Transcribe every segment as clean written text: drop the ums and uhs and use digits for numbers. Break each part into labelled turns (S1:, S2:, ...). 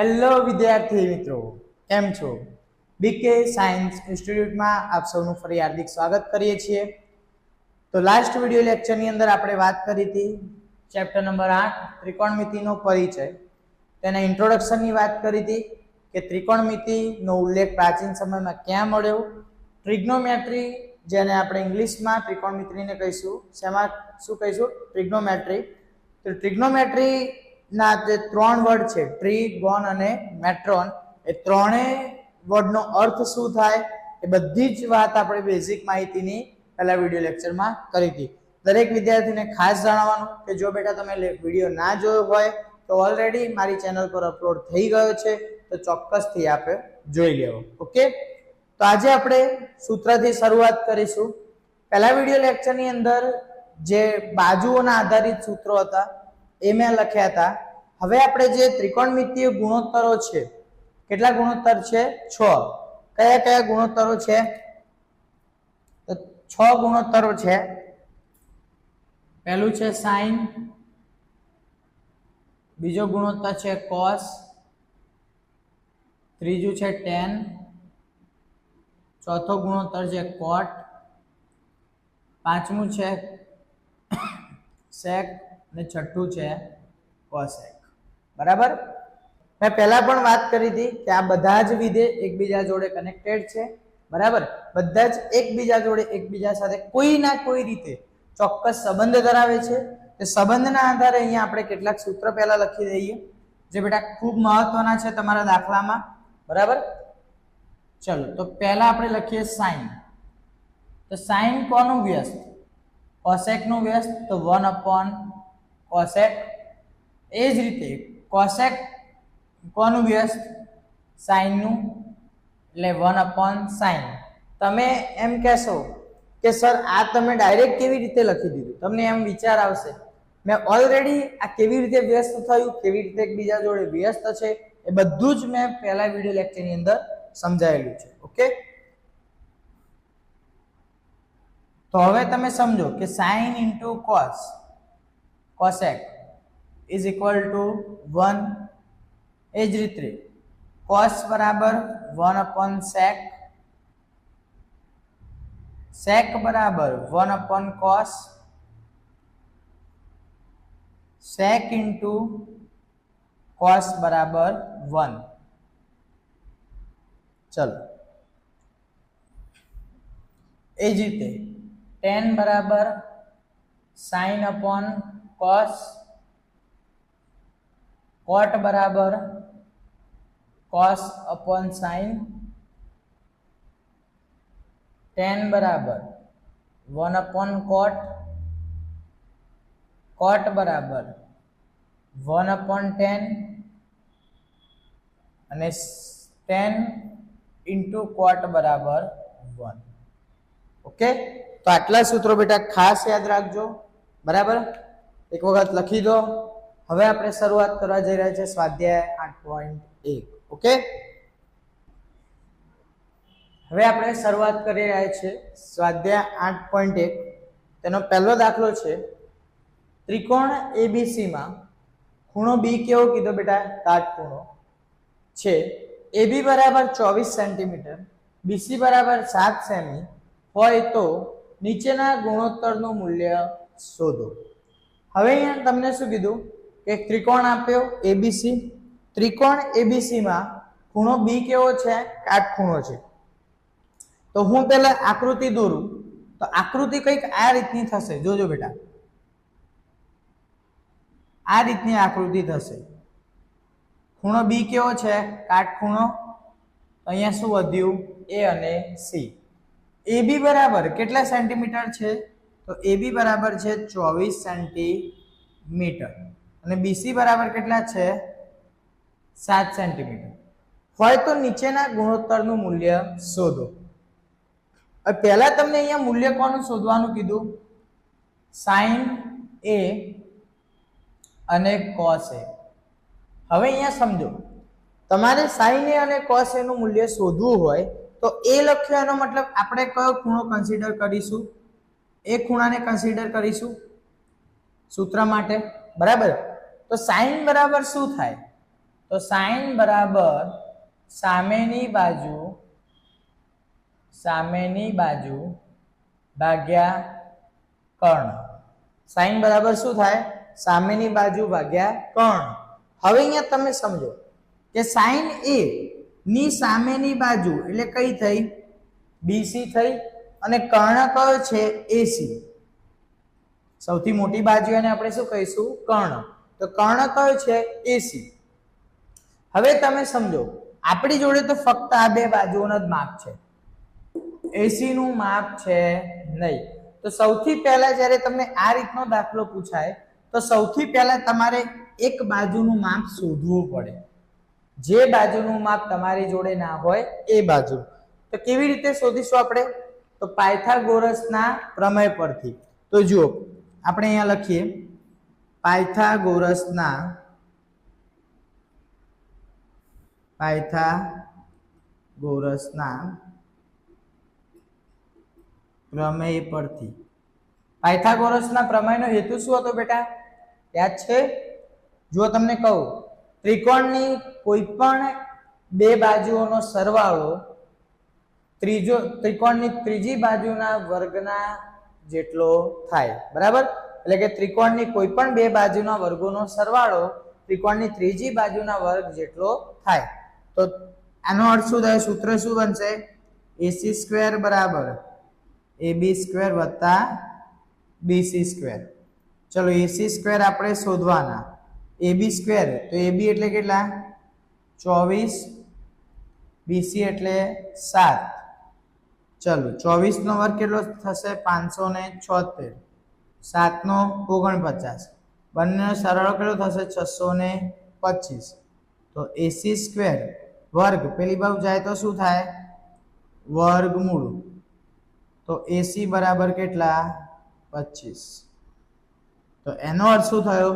S1: Hello વિદ્યાર્થી મિત્રો, કેમ છો? બીકે સાયન્સ ઇન્સ્ટિટ્યૂટમાં આપ સૌનું ફરી હાર્દિક સ્વાગત કરીએ છીએ. તો લાસ્ટ વિડિયો લેક્ચરની અંદર આપણે વાત કરી હતી ચેપ્ટર નંબર 8 ત્રિકોણમિતિનો પરિચય. તેના ઇન્ટ્રોડક્શનની વાત કરી હતી કે ત્રિકોણમિતિનો ઉલ્લેખ પ્રાચીન સમયમાં ક્યાં મળ્યો. ટ્રિગ્નોમેટ્રી, જેને આપણે ઇંગ્લિશમાં ત્રિકોણમિતિને કહીશું, શેમાં શું કહીશું? ટ્રિગ્નોમેટ્રી. તો ટ્રિગ્નોમેટ્રી ના જે ત્રણ વર્ડ છે, ટ્રી, ગોન અને મેટ્રોન, એ ત્રણેય વર્ડનો અર્થ શું થાય એ બધી જ વાત આપણે બેઝિક માહિતીની પહેલા વિડિયો લેક્ચરમાં કરી હતી. દરેક વિદ્યાર્થીને ખાસ જણાવવાનું કે જો બેટા તમે વિડિયો ના જોયો હોય તો ઓલરેડી મારી ચેનલ પર અપલોડ થઈ ગયો છે, તો ચોક્કસથી આપણે જોઈ લેવો. ઓકે, તો આજે આપણે સૂત્રથી શરૂઆત કરીશું. પહેલા વિડિયો લેક્ચરની અંદર જે બાજુઓના આધારિત સૂત્રો હતા એ મેં લખ્યા હતા. હવે આપણે જે ત્રિકોણમિતિય ગુણોત્તરો છે, કેટલા ગુણોત્તર છે? 6. કયા કયા ગુણોત્તરો છે? તો 6 ગુણોત્તરો છે. પહેલું છે સાઇન, બીજો ગુણોત્તર છે કોસ, ત્રીજું છે ટેન, ચોથો ગુણોત્તર છે કોટ, પાંચમું છે સેક અને છઠ્ઠું છે કોસેક. બરાબર? મેં પહેલા પણ વાત કરી હતી કે આ બધા જ વિધેય એકબીજા જોડે કનેક્ટેડ છે. બરાબર? બધા જ એકબીજા જોડે એકબીજા સાથે કોઈ ના કોઈ રીતે ચોક્કસ સંબંધ ધરાવે છે. તે સંબંધના આધારે અહીંયા આપણે કેટલાક સૂત્ર પહેલા લખી દઈએ, જે બેટા ખૂબ મહત્વના છે તમારા દાખલામાં. બરાબર? ચલો, તો પહેલા આપણે લખીએ સાઇન. તો સાઇન કોનું વ્યસ્ત? કોસેક નું વ્યસ્ત, તો 1 કોસેક. એ જ રીતે કોસેક કોનું વ્યસ્ત? સાઇન નું, એટલે 1 સાઇન. તમે એમ કહેશો કે સર આ તમે ડાયરેક્ટ કેવી રીતે લખી દીધું? તમને એમ વિચાર આવશે, મેં ઓલરેડી આ કેવી રીતે વ્યસ્ત થયું, કેવી રીતે એકબીજા જોડે વ્યસ્ત છે, એ બધું જ મેં પહેલા વિડિયો લેક્ચરની અંદર સમજાયેલું છે. ઓકે, તો હવે તમે સમજો કે sine into cos, cosec is equal to 1. એ જ રીતે કોસ બરાબર 1 સેક, સેક બરાબર 1 કોસ, સેક ઇન્ટુ કોસ બરાબર 1. ચલો, એ જ રીતે ટેન બરાબર સાઇન અપોન કોસ, કોટ બરાબર કોસ અપોન સાઇન, ટેન બરાબર 1 કોટ, કોટ બરાબર 1 ટેન, અને ટેન ઇન્ટુ કોટ બરાબર 1. ઓકે, તો આટલા સૂત્રો બેટા ખાસ યાદ રાખજો. બરાબર? એક વખત લખી દો. હવે આપણે શરૂઆત કરવા જઈ રહ્યા છીએ સ્વાધ્યાય 8.1. ઓકે, હવે આપણે શરૂઆત કરી રહ્યા છીએ સ્વાધ્યાય 8.1. તેનો પહેલો દાખલો છે, ત્રિકોણ એબીસી માં ખૂણો બી કેવો કીધો બેટા? કાટખૂણો છે. એબી બરાબર 24 સેન્ટીમીટર, બીસી બરાબર 7 સેમી હોય તો નીચેના ગુણોત્તરનું મૂલ્ય શોધો. હવે અહીંયા તમને શું કીધું કે ત્રિકોણ આપ્યો એબીસી. ત્રિકોણ એબીસી માં ખૂણો બી કેવો છે? કાટખૂણો છે. તો હું પહેલા આકૃતિ દોરું. તો આકૃતિ કંઈક આ રીતની થશે. જોજો બેટા, આ રીતની આકૃતિ થશે. ખૂણો બી કેવો છે? કાટખૂણો. અહીંયા શું વધ્યું? એ અને સી. એબી બરાબર કેટલા સેન્ટીમીટર છે? તો એબી બરાબર છે 24 સેન્ટીમીટર, અને બીસી બરાબર કેટલા છે? 7 સેન્ટીમીટર હોય તો નીચેના ગુણોત્તરનું મૂલ્ય શોધો. પહેલા તમને અહીંયા મૂલ્ય કોનું શોધવાનું કીધું? સાઇન એ અને કોસ એ. હવે અહીંયા સમજો, તમારે સાઇન એ અને કોસ એ નું મૂલ્ય શોધવું હોય તો એ લખ્યો એનો મતલબ આપણે કયો ખૂણો કન્સિડર કરીશું? એ ખૂણાને કન્સિડર કરીશું સૂત્ર માટે. બરાબર? તો સાઇન બરાબર શું થાય? તો સાઈન બરાબર સામેની બાજુ ભાગ્યા કર્ણ. સાઈન બરાબર શું થાય? સામેની બાજુ ભાગ્યા કર્ણ. હવે અહીંયા તમે સમજો કે સાઈન એ ની સામેની બાજુ એટલે કઈ થઈ? બીસી થઈ. અને કર્ણ કયો છે? એસી. સૌથી મોટી બાજુ એને આપણે શું કહીશું? કર્ણ. તો કર્ણ કયો છે? એસી. હવે તમે સમજો આપણી જોડે તો ફક્ત આ બે બાજુઓનો જ માપ છે, એસી નું માપ છે નહીં. તો સૌથી પહેલા જ્યારે તમને આ રીતનો દાખલો પૂછાય તો સૌથી પહેલા તમારે એક બાજુનું માપ શોધવું પડે, જે બાજુનું માપ તમારી જોડે ના હોય એ બાજુ. તો કેવી રીતે શોધીશું આપણે? તો પાયથાગોરસના પ્રમેય પરથી. તો જુઓ આપણે અહીંયા લખીએ પાયથાગોરસના પ્રમેય પરથી. પાયથાગોરસના પ્રમેયનો હેતુ શું હતો બેટા? યાદ છે? જો તમને કહું ત્રિકોણની કોઈ પણ બે બાજુઓનો સરવાળો ત્રિકોણની ત્રીજી બાજુના વર્ગના જેટલો થાય. બરાબર? એટલે કે ત્રિકોણની કોઈ પણ બે બાજુના વર્ગોનો સરવાળો ત્રિકોણની ત્રીજી બાજુના વર્ગ જેટલો થાય. તો આનો અર્થ શું થાય? સૂત્ર શું બનશે? AC² બરાબર AB² વત્તા BC². ચલો AC² આપણે શોધવાના. AB², તો AB એટલે કેટલા? 24. BC એટલે 7. ચલો 24 નો વર્ગ કેટલો થશે? 576. 7 નો 49. બંનેનો સરવાળો કેટલો થશે? 625. તો AC² વર્ગ પેલી બાજુ જાય તો શું થાય? વર્ગમૂળ. તો AC બરાબર કેટલા? 25. તો એનો અર્થ શું થયો?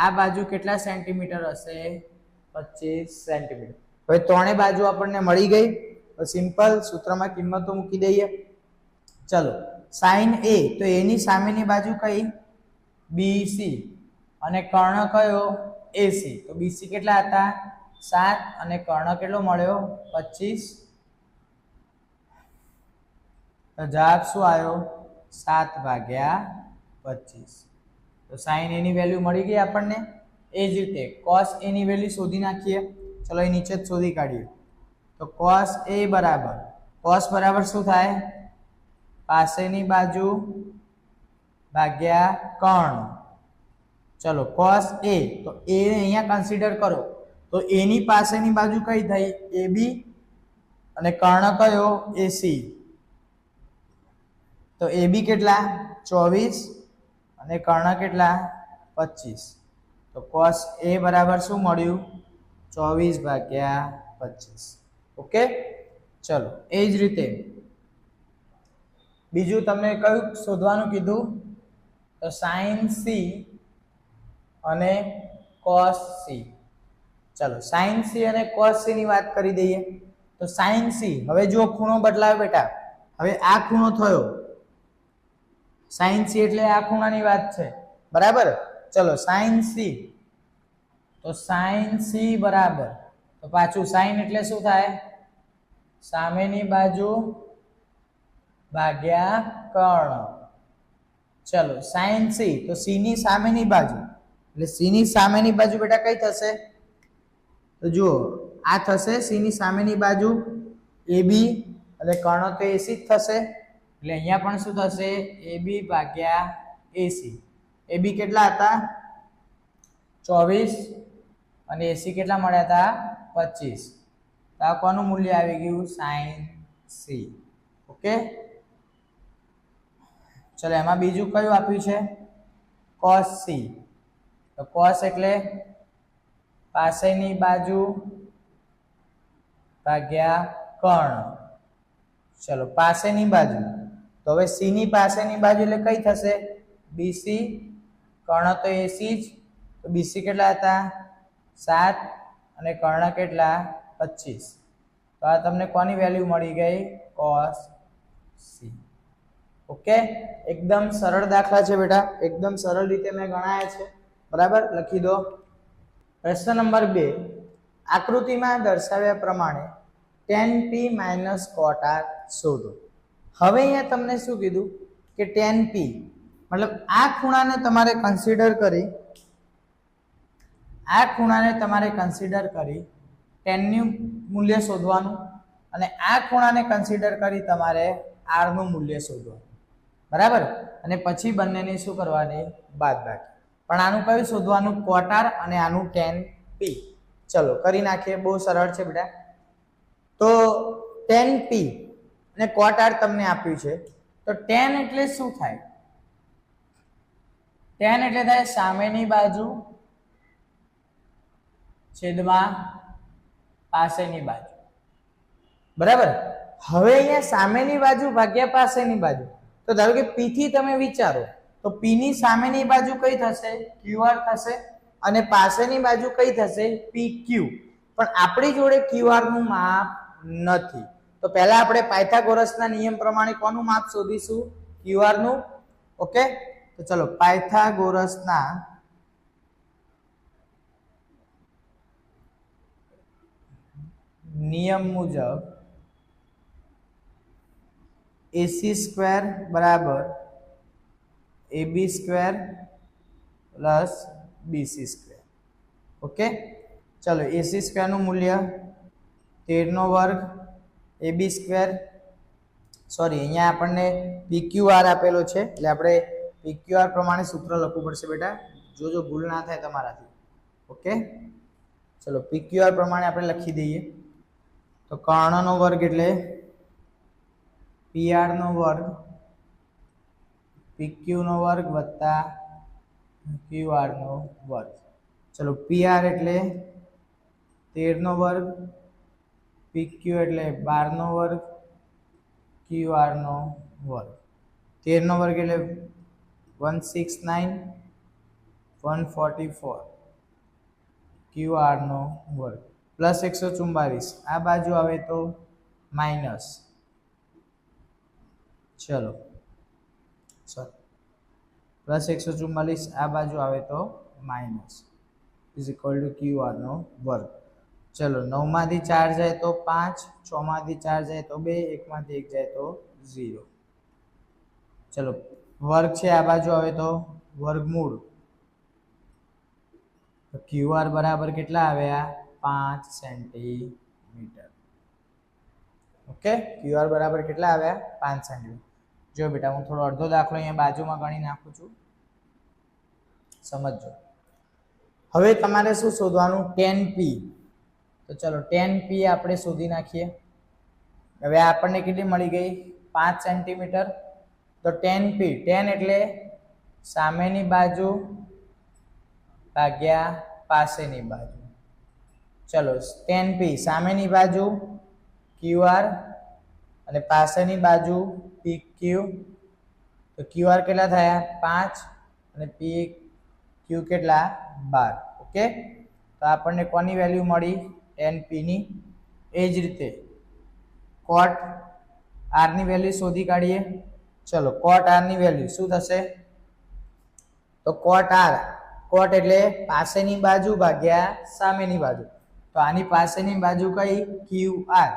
S1: આ બાજુ કેટલા સેન્ટીમીટર હશે? 25 સેન્ટીમીટર. હવે ત્રણેય બાજુ આપણને મળી ગઈ. તો સિમ્પલ સૂત્રમાં કિંમતો મૂકી દઈએ. ચલો સાઈન એ, તો એની સામેની બાજુ કઈ? BC. અને કર્ણ કયો? AC. તો BC કેટલા હતા? 7. અને કર્ણ કેટલો મળ્યો? 25. તો જવાબ શું આવ્યો? 7/25. તો સાઈન એ ની વેલ્યુ મળી ગઈ આપણને. એ જ રીતે કોસ એ ની વેલ્યુ શોધી નાખીએ. ચલો એ નીચે જ શોધી કાઢીએ. તો કોસ એ બરાબર, કોસ બરાબર શું થાય? પાસેની બાજુ ભાગ્યા કર્ણ. ચલો કોસ એ, તો એ અહીંયા કન્સિડર કરો. તો એ ની પાસેની બાજુ કઈ થઈ? AB. અને કર્ણ કયો? AC. તો AB કેટલા? 24. અને કર્ણ કેટલા? 25. તો cos A બરાબર શું મળ્યું? 24/25. ઓકે. ચલો એ જ રીતે બીજું તમને કયું શોધવાનું કીધું? તો sin C અને cos C. ચલો sin C અને cos C ની વાત કરી દઈએ. તો sin C, હવે જો ખૂણો બદલાયો બેટા. હવે આ ખૂણો થયો sin C એટલે આ ખૂણાની વાત છે. બરાબર? ચલો sin C, તો sin C બરાબર, તો પાછું sin એટલે શું થાય? સામેની બાજુ ભાગ્યા કર્ણ. ચલો sin C, તો C ની સામેની બાજુ એટલે C ની સામેની બાજુ બેટા કઈ થશે? તો જુઓ આ થશે C ની સામેની બાજુ AB. એટલે કર્ણ તો AC જ થશે. એટલે અહીંયા પણ શું થશે? AB/AC. AB કેટલા હતા? 24. અને AC કેટલા મળ્યા હતા? 25. તો આ કોનું મૂલ્ય આવી ગયું? sin C. ઓકે. ચલો એમાં બીજું કયું આપ્યું છે? cos C. તો cos એટલે પાસેની બાજુ ભાગ્યા કર્ણ. ચલો પાસેની બાજુ, તો હવે C ની પાસેની બાજુ એટલે કઈ થશે? BC. કર્ણ તો AC જ. તો BC કેટલા હતા? 7. અને કર્ણ કેટલા? 25. તો આ તમને કોની વેલ્યુ મળી ગઈ? cos C. ઓકે. એકદમ સરળ દાખલા છે બેટા, એકદમ સરળ રીતે મેં ગણાયા છે. બરાબર? લખી દો. પ્રશ્ન નંબર 2, આકૃતિમાં દર્શાવ્યા પ્રમાણે tan p minus cot r શોધો. હવે અહીંયા તમને શું કીધું કે tan p મતલબ આ ખૂણાને તમારે કન્સિડર કરી tan નું મૂલ્ય શોધવાનું અને આ ખૂણાને કન્સિડર કરી તમારે r નું મૂલ્ય શોધવાનું, બરાબર. અને પછી બંનેની શું કરવાની બાદબાકી. પણ આનું કયું શોધવાનું? cot r અને આનું tan p. ચલો કરી નાખીએ, બહુ સરળ છે બેટા. તો tan p અને cot r તમને આપ્યું છે, તો tan એટલે શું થાય? tan એટલે થાય સામેની બાજુ છેદમાં પાસેની બાજુ, બરાબર. હવે અહીંયા સામેની બાજુ ભાગ્યા પાસેની બાજુ. તો ધારો કે p થી તમે વિચારો તો p ની સામેની બાજુ કઈ થશે? qr થશે અને પાસેની બાજુ કઈ થશે? pq. પણ આપણી જોડે qr નું માપ નથી, તો પહેલા આપણે પાયથાગોરસના નિયમ પ્રમાણે કોનું માપ શોધીશું? qr નું. ઓકે, તો ચલો પાયથાગોરસના નિયમ મુજબ AC સ્ક્વેર બરાબર AB square plus BC square. Okay, ચલો AC સ્ક્વેર નું મૂલ્ય 13 નો વર્ગ, AB સ્ક્વેર સોરી અહીંયા આપણને PQR આપેલો છે એટલે આપણે PQR પ્રમાણે સૂત્ર લખવું પડશે બેટા, જો ભૂલ ના થાય તમારાથી. ઓકે, ચલો PQR પ્રમાણે આપણે લખી દઈએ. તો કર્ણનો વર્ગ એટલે PR નો વર્ગ PQ નો વર્ગ વત્તા QR નો વર્ગ. ચલો PR એટલે 13 નો વર્ગ, PQ એટલે 12 નો વર્ગ, QR નો વર્ગ. 13 નો વર્ગ એટલે 169 144, QR નો વર્ગ પ્લસ 144. આ બાજુ આવે તો માઇનસ, ચલો સોરી પ્લસ 144 આ બાજુ આવે તો minus is equal two QR નો વર્ગ. ચલો 9 માંથી 4 જાય તો 5, 6 માંથી 4 જાય તો 2, 1 માંથી 1 જાય તો 0. ચલો વર્ગ છે આ બાજુ આવે તો વર્ગમૂળ. તો QR બરાબર કેટલા આવ્યા? 5 સેન્ટીમીટર. ઓકે, QR બરાબર કેટલા આવ્યા? 5 સેન્ટીમીટર. જો બેટા હું થોડો અડધો દાખલો અહીંયા બાજુમાં ગણી નાખું છું, સમજજો. હવે તમારે શું શોધવાનું? tan p. તો ચલો tan p આપણે શોધી નાખીએ. હવે આપણને કેટલી મળી ગઈ? 5 સેન્ટીમીટર. તો tan p, tan એટલે સામેની બાજુ ભાગ્યા પાસેની બાજુ. ચલો tan p સામેની બાજુ QR અને પાસેની બાજુ PQ. તો QR કેટલા થયા? 5 અને PQ કેટલા? 12. ઓકે, તો આપણને કોની વેલ્યુ મળી? tan p ની. એ જ રીતે cot r ની વેલ્યુ શોધી કાઢીએ. ચલો cot r ની વેલ્યુ શું થશે? તો cot r, cot એટલે પાસેની બાજુ ભાગ્યા સામેની બાજુ. તો આની પાસેની બાજુ કઈ? QR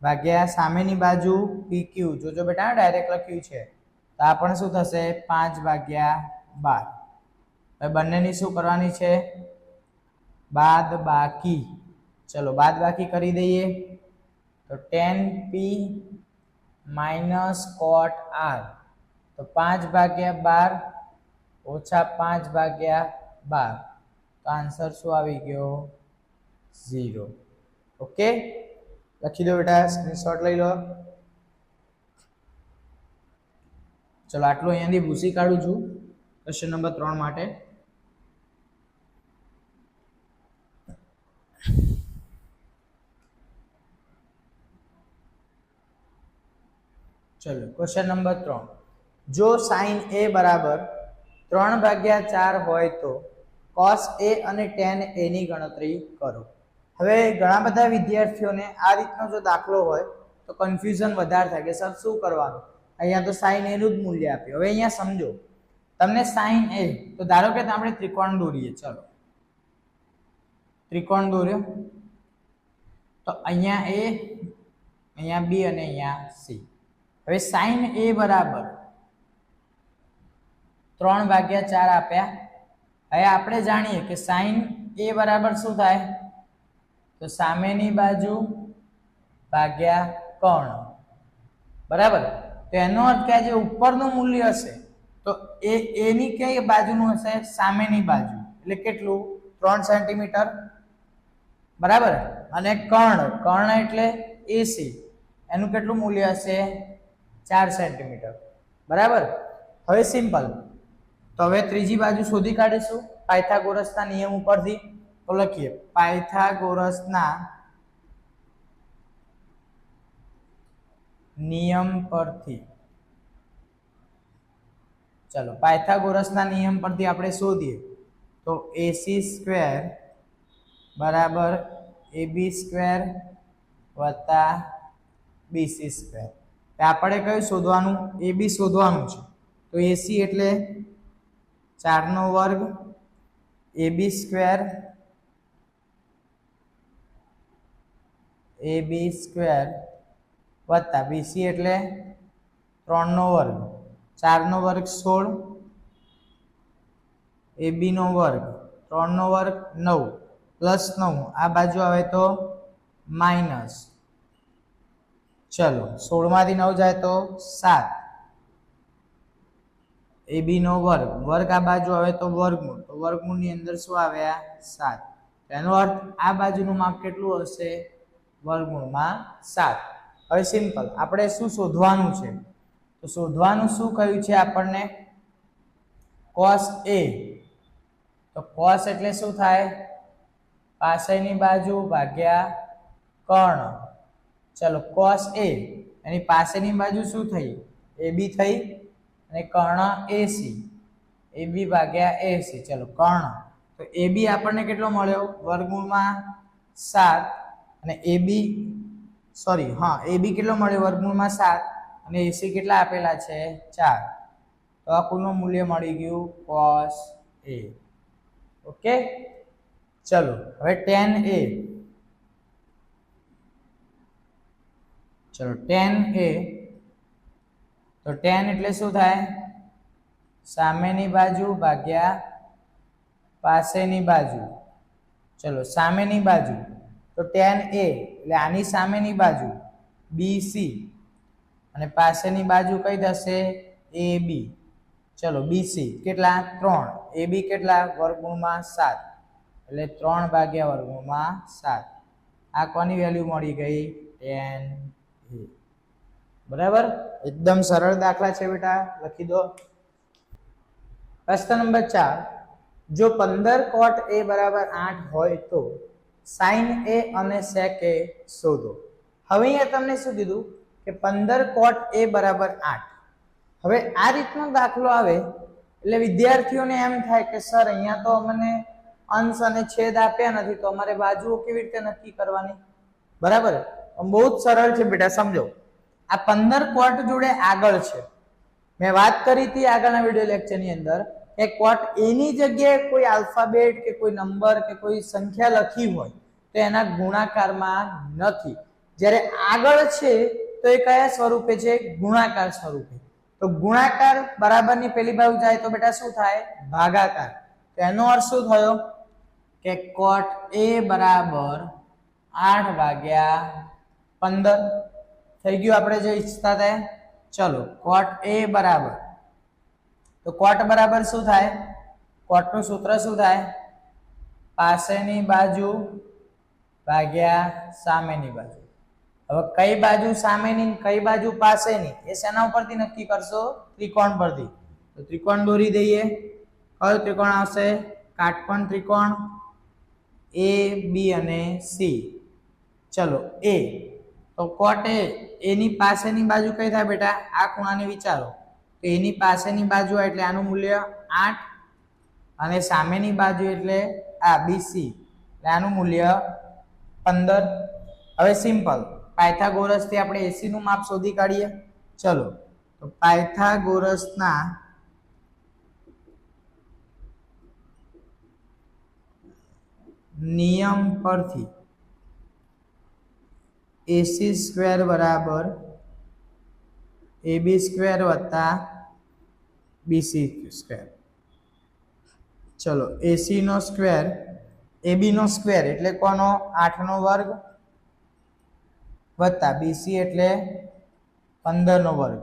S1: ભાગ્યા સામેની બાજુ PQ. જોજો બેટા ડાયરેક્ટ લખ્યું છે. તો આ પણ શું થશે? 5/12. હવે બંનેની શું કરવાની છે? બાદબાકી. ચલો બાદબાકી કરી દઈએ. તો tan p minus cot r. તો 5/12 ઓછા 5/12. તો આન્સર શું આવી ગયો? 0. ઓકે, લખી દો બેટા, સ્ક્રીનશોટ લઈ લો. ચલો આટલું અહીંયાથી ભૂસી કાઢું છું ક્વેશ્ચન નંબર 3 માટે. ચલો ક્વેશ્ચન નંબર 3. જો sin a બરાબર 3/4 હોય તો cos a અને tan a ની ગણતરી કરો. હવે ઘણા બધા વિદ્યાર્થીઓને આ રીતનો જો દાખલો હોય તો કન્ફ્યુઝન વધારે થાય કે સર શું કરવાનું? અહીંયા તો sin a નું જ મૂલ્ય આપ્યું. હવે અહીંયા સમજો, તમને sin a, તો ધારો કે આપણે ત્રિકોણ દોરીએ. ચલો ત્રિકોણ દોર્યો તો અહીંયા A, અહીંયા B અને અહીંયા C. હવે sin A બરાબર 3/4 આપ્યા. હવે આપણે જાણીએ કે sin A બરાબર શું થાય, તો સામેની બાજુ ભાગ્યા કર્ણ, બરાબર. તો એનો અર્થ કે જે ઉપરનું મૂલ્ય હશે તો એ ની કઈ બાજુનું હશે, સામેની બાજુ, એટલે કેટલું 3 સેન્ટીમીટર, બરાબર. અને કર્ણ એટલે AC, એનું કેટલું મૂલ્ય હશે 4 સેન્ટીમીટર, બરાબર. હવે સિમ્પલ, તો હવે ત્રીજી બાજુ શોધી કાઢીશું પાયથાગોરસના નિયમ ઉપરથી. તો લખીએ પાયથાગોરસના નિયમ પરથી. ચલો પાયથાગોરસના નિયમ પરથી આપણે શોધીએ તો AC સ્ક્વેર બરાબર AB સ્ક્વેર વત્તા BC સ્ક્વેર. આપણે કયું શોધવાનું, AB શોધવાનું છે. તો AC એટલે 4 નો વર્ગ, AB સ્ક્વેર વત્તા BC એટલે 3 નો વર્ગ, 4 નો વર્ગ 16, AB નો વર્ગ 3 નો વર્ગ 9 પ્લસ 9, આ બાજુ આવે તો માઇનસ. ચલો 16 માંથી 9 જાય તો 7, AB નો વર્ગ આ બાજુ આવે તો વર્ગમૂળ, તો વર્ગમૂળ ની અંદર શું આવ્યા 7. એનો અર્થ આ બાજુનું માપ કેટલું હશે, વર્ગમૂળમાં 7. હવે સિમ્પલ, આપણે શું શોધવાનું છે, તો શોધવાનું શું કહ્યું છે આપણને, cos A. તો cos એટલે શું થાય, પાસેની બાજુ ભાગ્યા કર્ણ. ચલો cos A, એની પાસેની બાજુ શું થઈ, AB થઈ, અને કર્ણ AC, AB ભાગ્યા AC. ચલો કર્ણ, તો AB આપણને કેટલો મળ્યો, વર્ગમૂળમાં 7, અને AB કેટલો મળ્યો, વર્ગમૂળમાં 7, અને AC કેટલા આપેલા છે 4. તો આ કુલનું મૂલ્ય મળી ગયું cos A. ઓકે. ચલો હવે tan A. ચલો tan A, તો tan એટલે શું થાય, સામેની બાજુ ભાગ્યા પાસેની બાજુ. ચલો સામેની બાજુ, તો tan A એટલે આની સામેની બાજુ BC, અને પાસેની બાજુ કઈ થશે AB. ચલો BC કેટલા 3, AB કેટલા વર્ગમૂળમાં 7, એટલે 3/7. આ કોની વેલ્યુ મળી ગઈ, tan A. બરાબર, એકદમ સરળ દાખલા છે બેટા, લખી દો. પ્રશ્ન નંબર 4, જો 15 cot A બરાબર 8 હોય તો sin A અને sec A શોધો. હવે અહીંયા તમને શું કીધું કે 15 cot A બરાબર 8. હવે આ રીતનો દાખલો આવે એટલે વિદ્યાર્થીઓને એમ થાય કે સર અહીંયા તો અમને અંશ અને છેદ આપ્યા નથી, તો અમારે બાજુઓ કેવી રીતે નક્કી કરવાની, બરાબર. બહુ જ સરળ છે બેટા, સમજો. આ 15 cot જોડે આગળ છે, મેં વાત કરી હતી આગળના વિડિયો લેક્ચરની અંદર કે cot A ની જગ્યાએ કોઈ આલ્ફાબેટ કે કોઈ નંબર કે કોઈ સંખ્યા લખી હોય તો એના ગુણાકારમાં નથી. જ્યારે આગળ છે તો એ કયા સ્વરૂપે છે, ગુણાકાર સ્વરૂપે. તો ગુણાકાર બરાબરની પેલી બાજુ જાય તો બેટા શું થાય, ભાગાકાર. તો એનો અર્થ શું થયો કે cot A બરાબર 8/15 થઈ ગયું આપણે જે ઈચ્છતા હતા. ચલો cot A બરાબર, તો cot બરાબર શું થાય, cot નું સૂત્ર શું થાય, પાસેની બાજુ ભાગ્યા સામેની બાજુ. હવે કઈ બાજુ સામેની કઈ બાજુ પાસેની એ શેના ઉપરથી નક્કી કરશો, ત્રિકોણ પરથી. તો ત્રિકોણ દોરી દઈએ. કયો ત્રિકોણ આવશે, કાટકોણ ત્રિકોણ A B અને C. ચલો A, તો cot A, એની પાસેની બાજુ કઈ થાય બેટા, આ ખૂણાને વિચારો. તો એની પાસેની બાજુ એટલે આનું મૂલ્ય 8, અને સામેની બાજુ એટલે આ BC, એટલે આનું મૂલ્ય 15. હવે સિમ્પલ, પાયથાગોરસ થી આપણે AC નું માપ શોધી કાઢીએ. ચલો તો પાયથાગોરસના નિયમ પરથી AC સ્ક્વેર બરાબર AB સ્ક્વેર વત્તા BC સ્ક્વેર. ચલો AC નો સ્ક્વેર AB નો સ્ક્વેર એટલે કોનો 8 નો વર્ગ વત્તા BC એટલે 15 નો વર્ગ.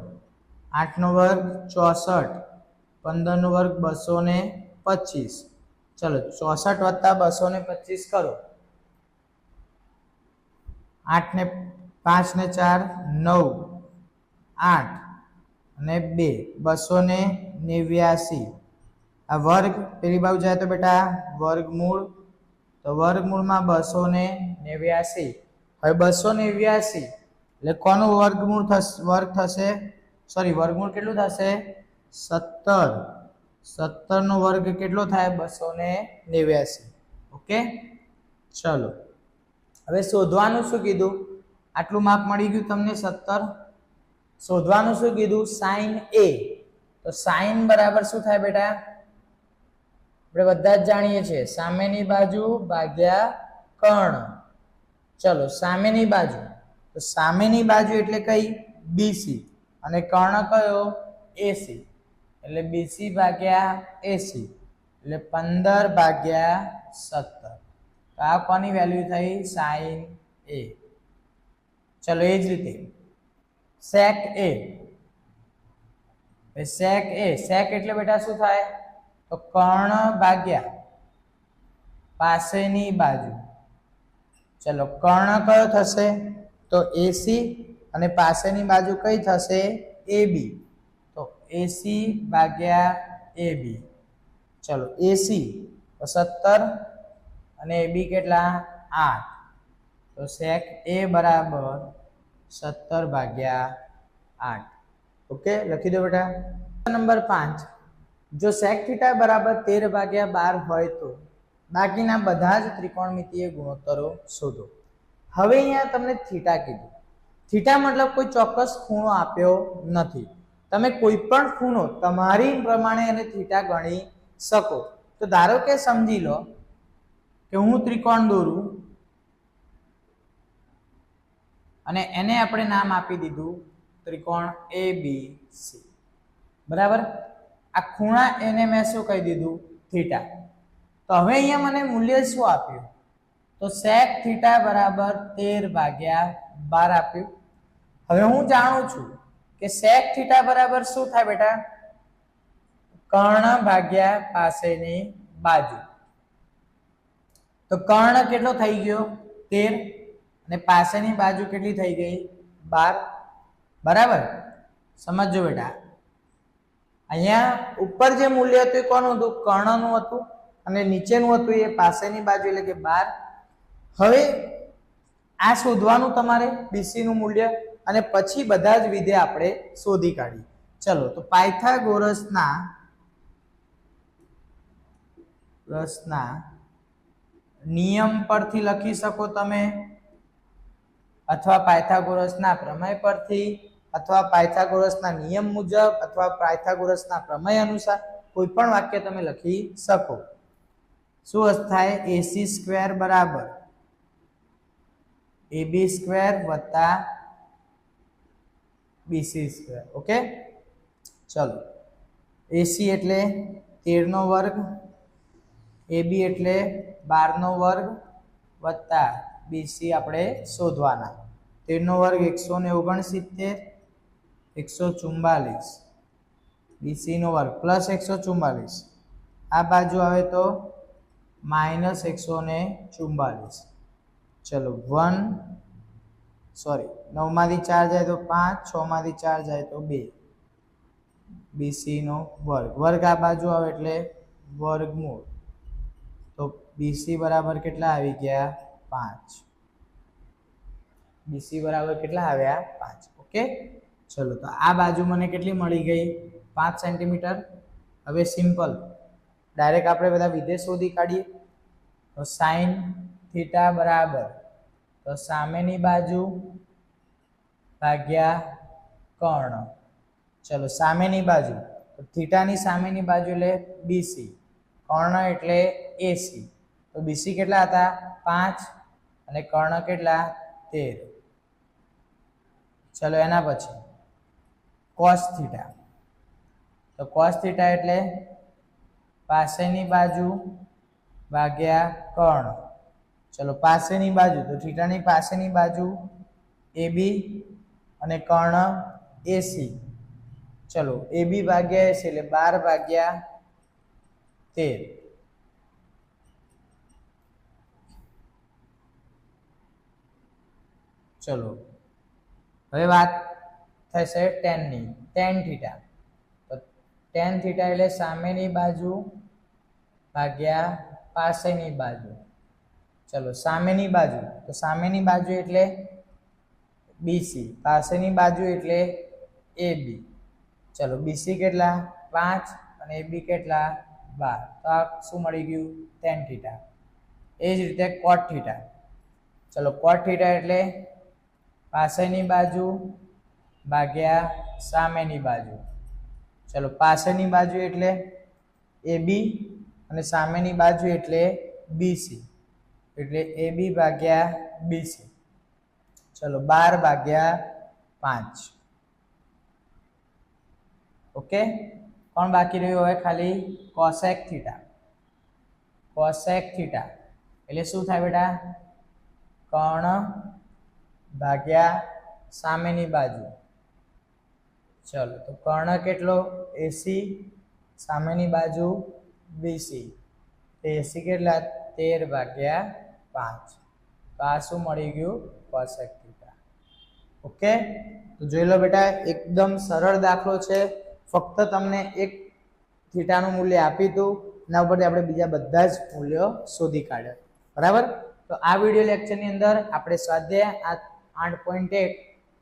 S1: 8 નો વર્ગ 64, 15 નો વર્ગ 225. ચલો 64 વત્તા 225 કરો. 8 ને 5 ને 4 9, 8 અને 2 289. આ વર્ગ પેલી બાજુ જાય તો બેટા વર્ગમૂળ, તો વર્ગમૂળમાં 289. હવે 289 એટલે કોનું વર્ગમૂળ થશે? વર્ગમૂળ કેટલું થશે? 17. 17 નો વર્ગ કેટલો થાય? 289. ઓકે, ચલો હવે શોધવાનું શું કીધું? આટલું માપ મળી ગયું તમને 17. શોધવાનું શું કીધું? sin A. તો sin બરાબર શું થાય બેટા? આપણે બધા જ જાણીએ છીએ, સામેની બાજુ ભાગ્યા કર્ણ. ચલો સામેની બાજુ, તો સામેની બાજુ એટલે કઈ? BC, અને કર્ણ કયો? AC, એટલે BC ભાગ્યા AC એટલે 15 ભાગ્યા 17. તો આ કોની વેલ્યુ થઈ? sin A. ચલો એ જ રીતે sec A. sec A, sec એટલે બેટા શું થાય? તો કર્ણ ભાગ્યા પાસેની બાજુ. ચલો કર્ણ કયો થશે? તો AC, અને પાસેની બાજુ કઈ થશે? AB, તો AC ભાગ્યા AB. ચલો AC તો 17 અને AB કેટલા? 8. તો sec A બરાબર 17 ભાગ્યા 8. ઓકે, લખી દો બેટા. નંબર 5, જો sec થીટા બરાબર 13 ભાગ્યા 12 હોય તો બાકીના બધા જ ત્રિકોણમિતિય ગુણોત્તરો શોધો. હવે અહીંયા તમને થીટા કીધું. થીટા મતલબ કોઈ ચોક્કસ ખૂણો આપ્યો નથી. તમે કોઈ પણ ખૂણો તમારી પ્રમાણે એને થીટા ગણી શકો. તો ધારો કે સમજી લો કે હું ત્રિકોણ દોરું અને એને આપણે નામ આપી દીધું ત્રિકોણ ABC. બરાબર? આ ખૂણા એને મેં શું કહી દીધું? થીટા. તો હવે અહીંયા મને મૂલ્ય શું આપ્યું? તો sec થીટા બરાબર 13 ભાગ્યા 12 આપ્યું. હવે હું જાણું છું કે sec થીટા બરાબર શું થાય બેટા? કર્ણ ભાગ્યા પાસેની બાજુ. તો કર્ણ કેટલો થઈ ગયો? 13, અને પાસેની બાજુ કેટલી થઈ ગઈ? 12. બરાબર? સમજો બેટા, અહીંયા ઉપર જે મૂલ્ય હતું એ કોનું હતું? કર્ણનું હતું, અને નીચેનું હતું એ પાસેની બાજુ એટલે કે 12. હવે આ શોધવાનું તમારે BC નું મૂલ્ય, અને પછી બધા જ વિધેય આપણે શોધી કાઢીએ. ચલો તો પાયથાગોરસના નિયમ પરથી લખી શકો તમે, અથવા પાયથાગોરસના પ્રમેય પરથી, અથવા પાયથાગોરસના નિયમ મુજબ, અથવા પાયથાગોરસના પ્રમેય અનુસાર કોઈ પણ વાક્ય તમે લખી શકો. શું થાય? AC સ્ક્વેર બરાબર AB સ્ક્વેર વત્તા BC સ્ક્વેર. ઓકે, ચલો AC એટલે 13 નો વર્ગ, AB એટલે 12 નો વર્ગ વત્તા BC આપણે શોધવાના. 13 નો વર્ગ 169, 144, BC નો વર્ગ પ્લસ 144. આ બાજુ આવે તો માઇનસ 144. ચલો 9 માંથી 4 જાય તો 5, 6 માંથી 4 જાય તો 2. BC નો વર્ગ, વર્ગ આ બાજુ આવે એટલે વર્ગમૂળ. તો BC બરાબર કેટલા આવી ગયા? 5. BC બરાબર કેટલા આવ્યા? 5. ઓકે, ચલો તો આ બાજુ મને કેટલી મળી ગઈ? 5 સેન્ટીમીટર. હવે સિમ્પલ ડાયરેક્ટ આપણે બધા વિધેય શોધી કાઢીએ. તો sin થીટા બરાબર, તો સામેની બાજુ ભાગ્યા કર્ણ. ચલો સામેની બાજુ, તો થીટાની સામેની બાજુ એટલે BC, કર્ણ એટલે AC. તો બીસી કેટલા હતા 5 અને કર્ણ કેટલા 13. ચલો એના પછી cos થીટા, તો cos થીટા એટલે પાસેની બાજુ ભાગ્યા કર્ણ. ચલો પાસેની બાજુ, તો થીટાની પાસેની બાજુ AB અને કર્ણ AC. ચલો AB ભાગ્યા AC એટલે 12 ભાગ્યા 13. ચલો હવે વાત થશે tan ની. tan થીટા, તો tan થીટા એટલે સામેની બાજુ ભાગ્યા પાસેની બાજુ. ચલો સામેની બાજુ, તો સામેની બાજુ એટલે BC, પાસેની બાજુ એટલે AB. ચલો BC કેટલા 5 અને AB કેટલા 12. તો આ શું મળી ગયું tan થીટા. એ જ રીતે cot થીટા, ચલો cot થીટા એટલે પાસેની બાજુ ભાગ્યા સામેની બાજુ. ચલો પાસેની બાજુ એટલે AB અને સામેની બાજુ એટલે BC, એટલે AB ભાગ્યા BC. ચલો 12 ભાગ્યા 5. ઓકે, કોણ બાકી રહ્યું હવે ખાલી cosec થીટા. cosec થીટા એટલે શું થાય બેટા કર્ણ ભાગ્યા સામેની બાજુ. ચલો તો કર્ણ કેટલો AC, સામેની બાજુ BC, AC કેટલા 13 ભાગ્યા 5. તો આ શું મળી ગયું cosec થીટા. ઓકે, તો જોઈ લો બેટા એકદમ સરળ દાખલો છે. ફક્ત તમને એક થીટાનું મૂલ્ય આપી હતું, એના ઉપરથી આપણે બીજા બધા જ મૂલ્યો શોધી કાઢ્યા. બરાબર, તો આ વિડીયો લેક્ચરની અંદર આપણે સ્વાધ્યાય 8.1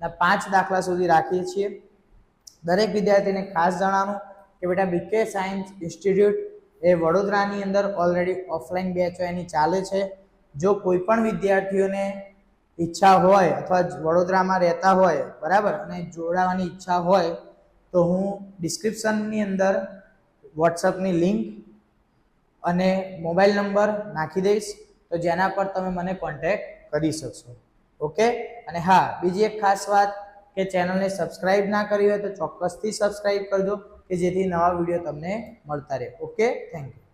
S1: ના 5 દાખલા સુધી રાખીએ છીએ. દરેક વિદ્યાર્થીને ખાસ જણાવવાનું કે બેટા બીકે સાયન્સ ઇન્સ્ટિટ્યૂટ એ વડોદરાની અંદર ઓલરેડી ઓફલાઈન બેચો એની ચાલે છે. જો કોઈ પણ વિદ્યાર્થીઓને ઈચ્છા હોય અથવા વડોદરામાં રહેતા હોય બરાબર અને જોડાવાની ઈચ્છા હોય તો હું ડિસ્ક્રિપ્શનની અંદર વોટ્સઅપની લિંક અને મોબાઈલ નંબર નાખી દઈશ, તો જેના પર તમે મને કોન્ટેક્ટ કરી શકશો. ઓકે, અને હા બીજી એક ખાસ વાત કે ચેનલને સબસ્ક્રાઇબ ના કરી હોય તો ચોક્કસથી સબસ્ક્રાઇબ કરજો કે જેથી નવા વિડીયો તમને મળતા રહે. Okay, thank you.